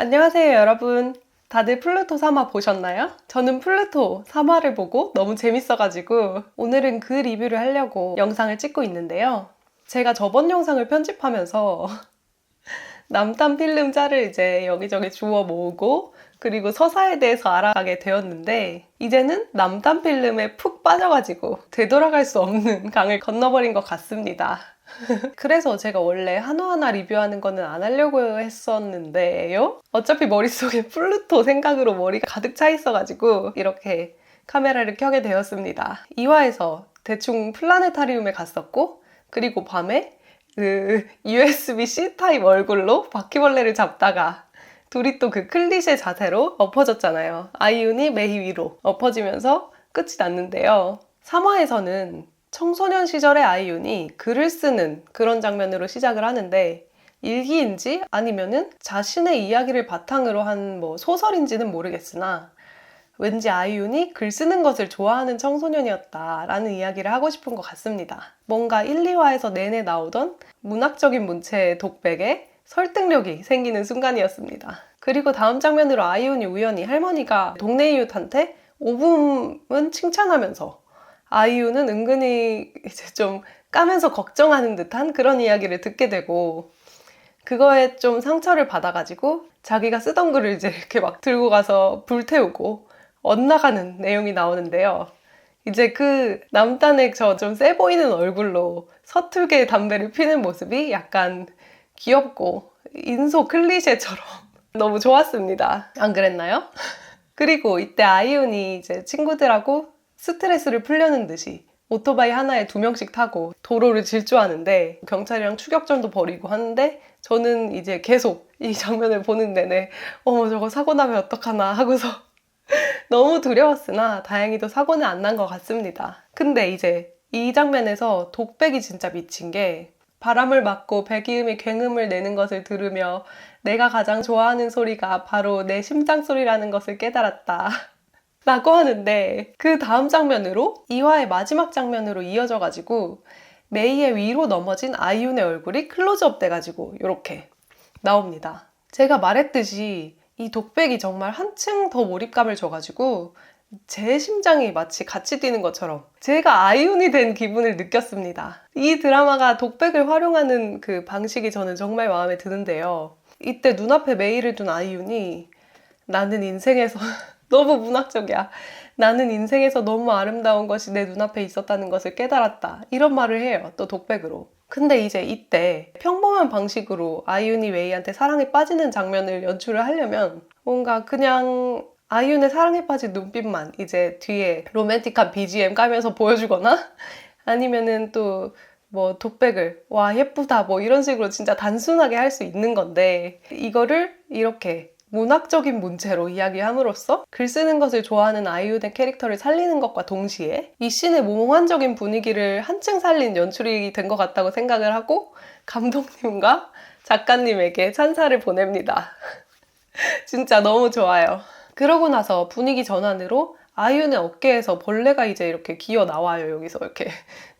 안녕하세요, 여러분. 다들 플루토 3화 보셨나요? 저는 플루토 3화를 보고 너무 재밌어가지고 오늘은 그 리뷰를 하려고 영상을 찍고 있는데요. 제가 저번 영상을 편집하면서 남탄 필름 짤을 이제 여기저기 주워 모으고 그리고 서사에 대해서 알아가게 되었는데 이제는 남탄 필름에 푹 빠져가지고 되돌아갈 수 없는 강을 건너버린 것 같습니다. 그래서 제가 원래 하나하나 리뷰하는 거는 안 하려고 했었는데요. 어차피 머릿속에 플루토 생각으로 머리가 가득 차 있어가지고 이렇게 카메라를 켜게 되었습니다. 2화에서 대충 플라네타리움에 갔었고 그리고 밤에 그 USB-C 타입 얼굴로 바퀴벌레를 잡다가 둘이 또 그 클리셰 자세로 엎어졌잖아요. 아이윤이 메이 위로 엎어지면서 끝이 났는데요. 3화에서는 청소년 시절의 아이윤이 글을 쓰는 그런 장면으로 시작을 하는데 일기인지 아니면은 자신의 이야기를 바탕으로 한 뭐 소설인지는 모르겠으나 왠지 아이윤이 글 쓰는 것을 좋아하는 청소년이었다라는 이야기를 하고 싶은 것 같습니다. 뭔가 1, 2화에서 내내 나오던 문학적인 문체의 독백에 설득력이 생기는 순간이었습니다. 그리고 다음 장면으로 아이윤이 우연히 할머니가 동네 이웃한테 오붐은 칭찬하면서 아이유는 은근히 이제 좀 까면서 걱정하는 듯한 그런 이야기를 듣게 되고 그거에 좀 상처를 받아가지고 자기가 쓰던 글을 이제 이렇게 막 들고 가서 불태우고 엇나가는 내용이 나오는데요. 이제 그 남단의 저 좀 세 보이는 얼굴로 서툴게 담배를 피는 모습이 약간 귀엽고 인소 클리셰처럼 너무 좋았습니다. 안 그랬나요? 그리고 이때 아이윤이 이제 친구들하고 스트레스를 풀려는 듯이 오토바이 하나에 2명씩 타고 도로를 질주하는데 경찰이랑 추격전도 벌이고 하는데 저는 이제 계속 이 장면을 보는 내내 저거 사고 나면 어떡하나 하고서 너무 두려웠으나 다행히도 사고는 안 난 것 같습니다. 근데 이제 이 장면에서 독백이 진짜 미친 게 바람을 맞고 배기음이 굉음을 내는 것을 들으며 내가 가장 좋아하는 소리가 바로 내 심장 소리라는 것을 깨달았다. 라고 하는데 그 다음 장면으로 2화의 마지막 장면으로 이어져가지고 메이의 위로 넘어진 아이윤의 얼굴이 클로즈업 돼가지고 이렇게 나옵니다. 제가 말했듯이 이 독백이 정말 한층 더 몰입감을 줘가지고 제 심장이 마치 같이 뛰는 것처럼 제가 아이윤이 된 기분을 느꼈습니다. 이 드라마가 독백을 활용하는 그 방식이 저는 정말 마음에 드는데요. 이때 눈앞에 메이를 둔 아이윤이 나는 인생에서 너무 문학적이야. 나는 인생에서 너무 아름다운 것이 내 눈앞에 있었다는 것을 깨달았다. 이런 말을 해요. 또 독백으로. 근데 이제 이때 평범한 방식으로 아이윤이 메이한테 사랑에 빠지는 장면을 연출을 하려면 뭔가 그냥 아이윤의 사랑에 빠진 눈빛만 이제 뒤에 로맨틱한 BGM 깔면서 보여주거나 아니면은 또 뭐 독백을 와 예쁘다 뭐 이런 식으로 진짜 단순하게 할 수 있는 건데 이거를 이렇게 문학적인 문체로 이야기함으로써 글 쓰는 것을 좋아하는 아이윤의 캐릭터를 살리는 것과 동시에 이 씬의 몽환적인 분위기를 한층 살린 연출이 된 것 같다고 생각을 하고 감독님과 작가님에게 찬사를 보냅니다. 진짜 너무 좋아요. 그러고 나서 분위기 전환으로 아이윤의 어깨에서 벌레가 이제 이렇게 기어 나와요. 여기서 이렇게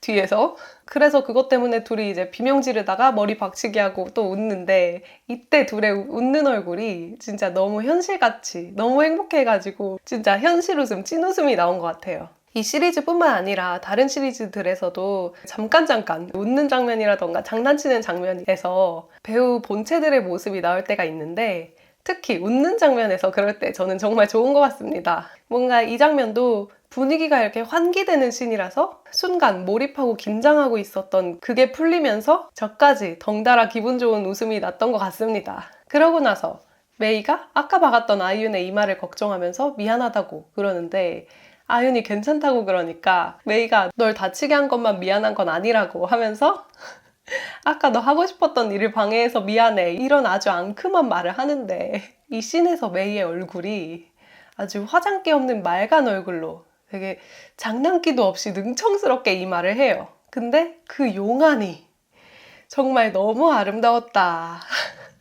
뒤에서. 그래서 그것 때문에 둘이 이제 비명 지르다가 머리 박치기 하고 또 웃는데 이때 둘의 웃는 얼굴이 진짜 너무 현실같이 너무 행복해가지고 진짜 현실 웃음, 찐 웃음이 나온 것 같아요. 이 시리즈뿐만 아니라 다른 시리즈들에서도 잠깐 웃는 장면이라던가 장난치는 장면에서 배우 본체들의 모습이 나올 때가 있는데 특히 웃는 장면에서 그럴 때 저는 정말 좋은 것 같습니다. 뭔가 이 장면도 분위기가 이렇게 환기되는 씬이라서 순간 몰입하고 긴장하고 있었던 그게 풀리면서 저까지 덩달아 기분 좋은 웃음이 났던 것 같습니다. 그러고 나서 메이가 아까 박았던 아이윤의 이마를 걱정하면서 미안하다고 그러는데 아이윤이 괜찮다고 그러니까 메이가 널 다치게 한 것만 미안한 건 아니라고 하면서 아까 너 하고 싶었던 일을 방해해서 미안해 이런 아주 앙큼한 말을 하는데 이 씬에서 메이의 얼굴이 아주 화장기 없는 맑은 얼굴로 되게 장난기도 없이 능청스럽게 이 말을 해요. 근데 그 용안이 정말 너무 아름다웠다.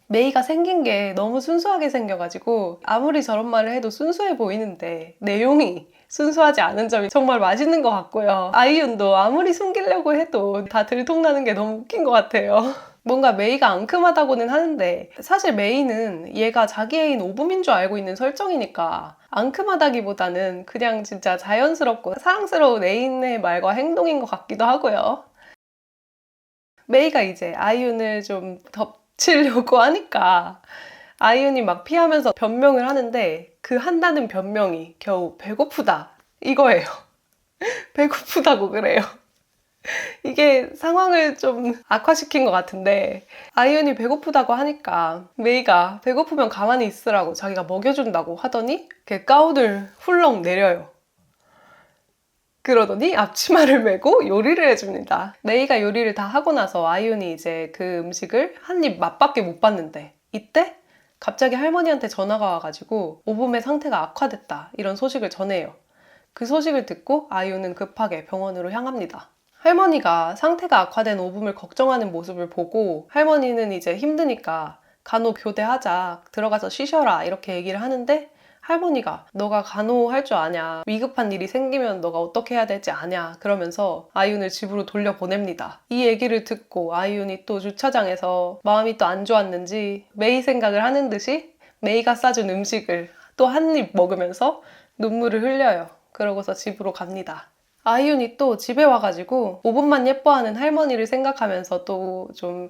메이가 생긴 게 너무 순수하게 생겨가지고 아무리 저런 말을 해도 순수해 보이는데 내용이 순수하지 않은 점이 정말 맛있는 것 같고요. 아이윤도 아무리 숨기려고 해도 다 들통나는 게 너무 웃긴 것 같아요. 뭔가 메이가 앙큼하다고는 하는데 사실 메이는 얘가 자기 애인 오붐인 줄 알고 있는 설정이니까 앙큼하다기보다는 그냥 진짜 자연스럽고 사랑스러운 애인의 말과 행동인 것 같기도 하고요. 메이가 이제 아이윤을 좀 덮치려고 하니까 아이윤이 막 피하면서 변명을 하는데 그 한다는 변명이 겨우 배고프다 이거예요. 배고프다고 그래요. 이게 상황을 좀 악화시킨 것 같은데 아이윤이 배고프다고 하니까 메이가 배고프면 가만히 있으라고 자기가 먹여준다고 하더니 이렇게 가운을 훌렁 내려요. 그러더니 앞치마를 메고 요리를 해줍니다. 메이가 요리를 다 하고 나서 아이윤이 이제 그 음식을 한 입 맛밖에 못 봤는데 이때 갑자기 할머니한테 전화가 와가지고 오붐의 상태가 악화됐다 이런 소식을 전해요. 그 소식을 듣고 아이윤은 급하게 병원으로 향합니다. 할머니가 상태가 악화된 오붐을 걱정하는 모습을 보고 할머니는 이제 힘드니까 간호 교대하자 들어가서 쉬셔라 이렇게 얘기를 하는데 할머니가 너가 간호할 줄 아냐 위급한 일이 생기면 너가 어떻게 해야 될지 아냐 그러면서 아이윤을 집으로 돌려보냅니다. 이 얘기를 듣고 아이윤이 또 주차장에서 마음이 또 안 좋았는지 메이 생각을 하는 듯이 메이가 싸준 음식을 또 한 입 먹으면서 눈물을 흘려요. 그러고서 집으로 갑니다. 아이윤이 또 집에 와가지고 5분만 예뻐하는 할머니를 생각하면서 또 좀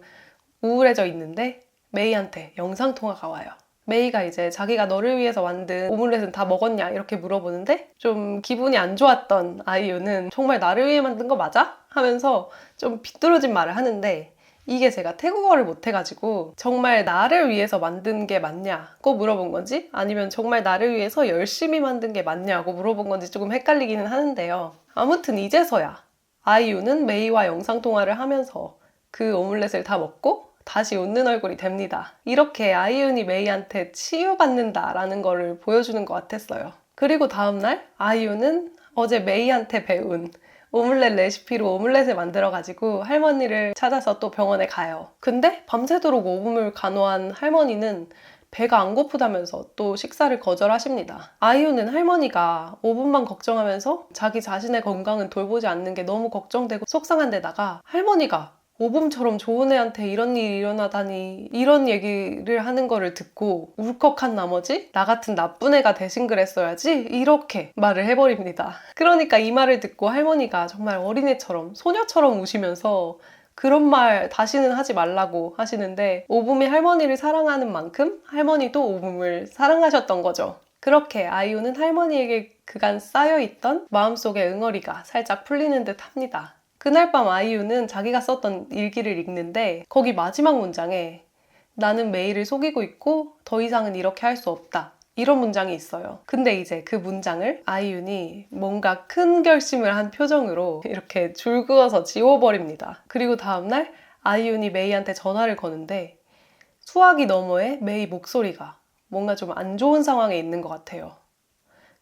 우울해져 있는데 메이한테 영상통화가 와요. 메이가 이제 자기가 너를 위해서 만든 오믈렛은 다 먹었냐 이렇게 물어보는데 좀 기분이 안 좋았던 아이유는 정말 나를 위해 만든 거 맞아? 하면서 좀 비뚤어진 말을 하는데 이게 제가 태국어를 못해가지고 정말 나를 위해서 만든 게 맞냐고 물어본 건지 아니면 정말 나를 위해서 열심히 만든 게 맞냐고 물어본 건지 조금 헷갈리기는 하는데요. 아무튼 이제서야 아이유는 메이와 영상통화를 하면서 그 오믈렛을 다 먹고 다시 웃는 얼굴이 됩니다. 이렇게 아이윤이 메이한테 치유받는다라는 거를 보여주는 것 같았어요. 그리고 다음날 아이윤은 어제 메이한테 배운 오믈렛 레시피로 오믈렛을 만들어가지고 할머니를 찾아서 또 병원에 가요. 근데 밤새도록 오붐을 간호한 할머니는 배가 안 고프다면서 또 식사를 거절하십니다. 아이유는 할머니가 5분만 걱정하면서 자기 자신의 건강은 돌보지 않는 게 너무 걱정되고 속상한 데다가 할머니가 오붐처럼 좋은 애한테 이런 일이 일어나다니 이런 얘기를 하는 거를 듣고 울컥한 나머지 나 같은 나쁜 애가 대신 그랬어야지 이렇게 말을 해버립니다. 그러니까 이 말을 듣고 할머니가 정말 어린애처럼 소녀처럼 우시면서 그런 말 다시는 하지 말라고 하시는데 오붐이 할머니를 사랑하는 만큼 할머니도 오붐을 사랑하셨던 거죠. 그렇게 아이유는 할머니에게 그간 쌓여있던 마음속의 응어리가 살짝 풀리는 듯 합니다. 그날 밤 아이유는 자기가 썼던 일기를 읽는데 거기 마지막 문장에 나는 메이를 속이고 있고 더 이상은 이렇게 할 수 없다. 이런 문장이 있어요. 근데 이제 그 문장을 아이윤이 뭔가 큰 결심을 한 표정으로 이렇게 줄 그어서 지워버립니다. 그리고 다음날 아이윤이 메이한테 전화를 거는데 수화기 너머에 메이 목소리가 뭔가 좀 안 좋은 상황에 있는 것 같아요.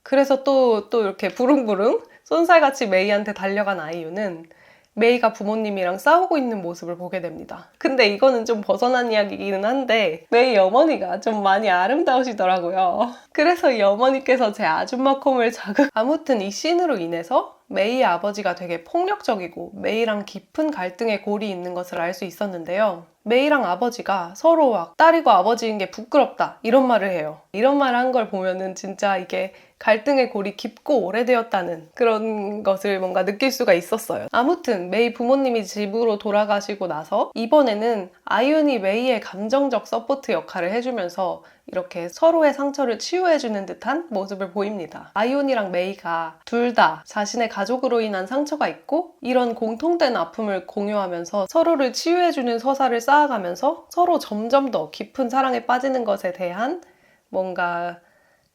그래서 또 이렇게 부릉부릉 쏜살같이 메이한테 달려간 아이유는 메이가 부모님이랑 싸우고 있는 모습을 보게 됩니다. 근데 이거는 좀 벗어난 이야기이기는 한데 메이 어머니가 좀 많이 아름다우시더라고요. 그래서 이 어머니께서 제 아줌마 콤을 아무튼 이 씬으로 인해서 메이의 아버지가 되게 폭력적이고 메이랑 깊은 갈등의 골이 있는 것을 알 수 있었는데요. 메이랑 아버지가 서로 막 딸이고 아버지인 게 부끄럽다 이런 말을 해요. 이런 말을 한 걸 보면은 진짜 이게 갈등의 골이 깊고 오래되었다는 그런 것을 뭔가 느낄 수가 있었어요. 아무튼 메이 부모님이 집으로 돌아가시고 나서 이번에는 아이윤이 메이의 감정적 서포트 역할을 해주면서 이렇게 서로의 상처를 치유해주는 듯한 모습을 보입니다. 아이윤이랑 메이가 둘 다 자신의 가족으로 인한 상처가 있고 이런 공통된 아픔을 공유하면서 서로를 치유해주는 서사를 쌓아가면서 서로 점점 더 깊은 사랑에 빠지는 것에 대한 뭔가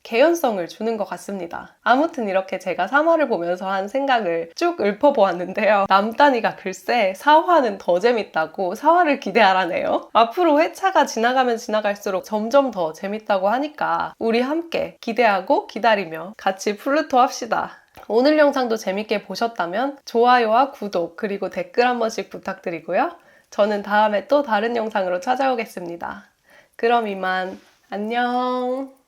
개연성을 주는 것 같습니다. 아무튼 이렇게 제가 3화를 보면서 한 생각을 쭉 읊어보았는데요. 남단이가 글쎄 4화는 더 재밌다고 4화를 기대하라네요. 앞으로 회차가 지나가면 지나갈수록 점점 더 재밌다고 하니까 우리 함께 기대하고 기다리며 같이 플루토 합시다. 오늘 영상도 재밌게 보셨다면 좋아요와 구독 그리고 댓글 한 번씩 부탁드리고요. 저는 다음에 또 다른 영상으로 찾아오겠습니다. 그럼 이만 안녕.